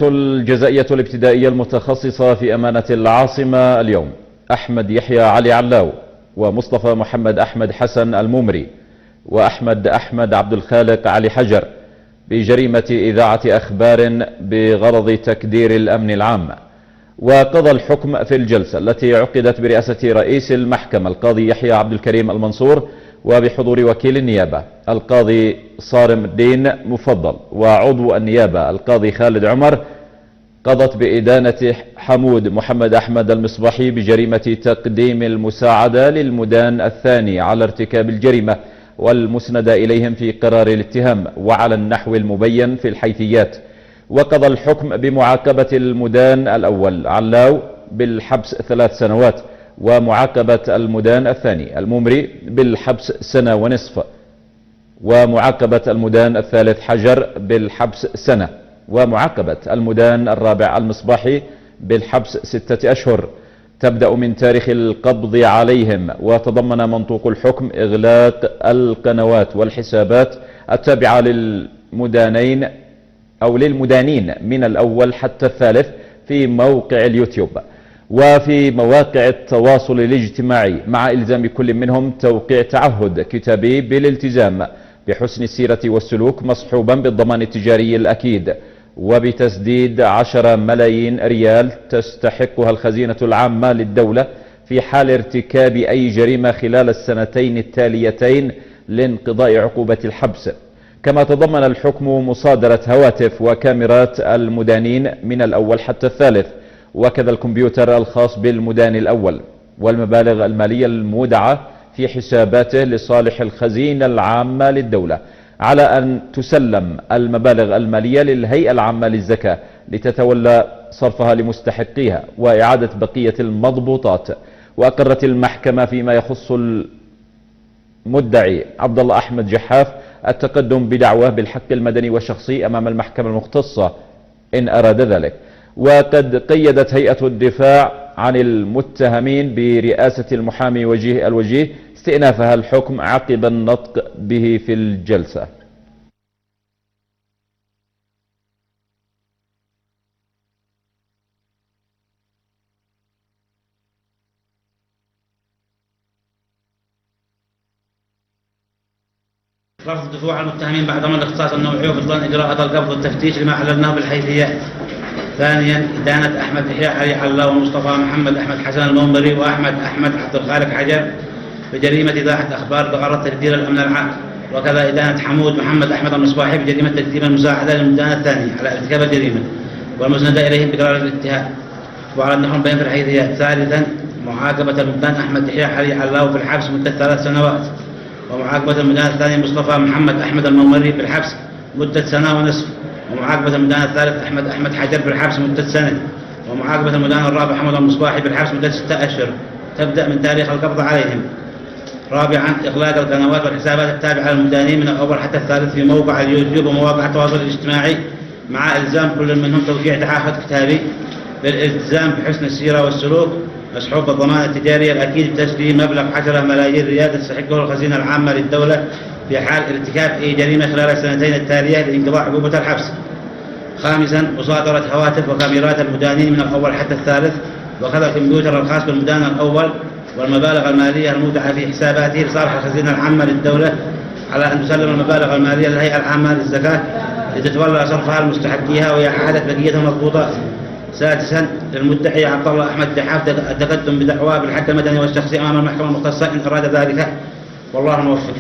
الجزائية الابتدائية المتخصصة في أمانة العاصمة اليوم أحمد يحيى علي علاو، ومصطفى محمد أحمد حسن المومري، وأحمد عبد الخالق علي حجر بجريمة إذاعة أخبار بغرض تكدير الأمن العام. وقضى الحكم في الجلسة التي عقدت برئاسة رئيس المحكمة القاضي يحيى عبد الكريم المنصور، وبحضور وكيل النيابة القاضي صارم الدين مفضل، وعضو النيابة القاضي خالد عمر، قضت بإدانة حمود محمد أحمد المصباحي بجريمة تقديم المساعدة للمدان الثاني على ارتكاب الجريمة والمسند إليهم في قرار الاتهام وعلى النحو المبين في الحيثيات. وقضى الحكم بمعاقبة المدان الأول علاو بالحبس 3 سنوات، ومعاقبة المدان الثاني المومري بالحبس 1.5 سنة، ومعاقبة المدان الثالث حجر بالحبس 1 سنة، ومعاقبة المدان الرابع المصباحي بالحبس 6 أشهر، تبدأ من تاريخ القبض عليهم. وتضمن منطوق الحكم إغلاق القنوات والحسابات التابعة للمدانين أو للمدانين من الأول حتى الثالث في موقع اليوتيوب وفي مواقع التواصل الاجتماعي، مع إلزام كل منهم توقيع تعهد كتابي بالالتزام بحسن السيرة والسلوك مصحوبا بالضمان التجاري الأكيد، وبتسديد 10 ملايين ريال تستحقها الخزينة العامة للدولة في حال ارتكاب أي جريمة خلال السنتين التاليتين لانقضاء عقوبة الحبس. كما تضمن الحكم مصادرة هواتف وكاميرات المدانين من الأول حتى الثالث، وكذا الكمبيوتر الخاص بالمدان الأول، والمبالغ المالية المودعة في حساباته لصالح الخزينة العامة للدولة، على أن تسلم المبالغ المالية للهيئة العامة للزكاة لتتولى صرفها لمستحقيها وإعادة بقية المضبوطات. وأقرت المحكمة فيما يخص المدعي عبد الله أحمد جحاف التقدم بدعواه بالحق المدني والشخصي أمام المحكمة المختصة إن أراد ذلك. وقد قيدت هيئة الدفاع عن المتهمين برئاسة المحامي وجيه الوجيه استئنافها الحكم عقب النطق به في الجلسة. رفض دفوع المتهمين بعد ضمان الاختصاص النوعي وبطلان اجراءات القبض والتفتيش لما حللناه بالحيثيات. ثانيا، إدانة أحمد يحيى علي علاو ومصطفى محمد أحمد حسن المومري وأحمد عبد الخالق حجر بجريمة إذاعة أخبار بغرض تكدير الأمن العام. وكذا إدانة حمود محمد أحمد المصباحي بجريمة تقديم المساعدة للمدان الثاني على ارتكاب الجريمة والمسند إليهم بقرار الاتهام وعلى النحو المبين في الحيثيات. ثالثا، معاقبة المدان أحمد يحيى علي علاو بالحبس مدة 3 سنوات، ومعاقبة المدان الثاني مصطفى محمد أحمد المومري بالحبس مدة 1.5 سنة، ومعاقبة المدان الثالث أحمد حجر بالحبس مدة 1 سنة، ومعاقبة المدان الرابع حمود المصباحي بالحبس مدة 6 أشهر تبدأ من تاريخ القبض عليهم. رابعا، إغلاق القنوات والحسابات التابعة للمدانين من الأول حتى الثالث في موقع اليوتيوب ومواقع التواصل الاجتماعي، مع إلزام كل منهم توقيع تعهد كتابي بالالتزام بحسن السيرة والسلوك مصحوب بالضمان التجاري الأكيد بتسليم مبلغ 10 ملايين ريال تستحقه الخزينة العامة للدولة في حال ارتكاب أي جريمة خلال السنتين التالية لانقضاء عقوبة الحبس. خامسا، مصادرة هواتف وكاميرات المدانين من الأول حتى الثالث، وكذا الكمبيوتر الخاص بالمدان الأول، والمبالغ المالية المودعة في حساباته لصالح الخزينة العامة للدولة، على أن تسلم المبالغ المالية للهيئة العامة للزكاة لتتولى صرفها لمستحقيها وإعادة بقية المضبوطات. سادسا، للمدعي عبد الله أحمد جحاف التقدم بدعواه بالحق المدني والشخصي أمام المحكمة المختصة إن أراد ذلك، والله الموفق.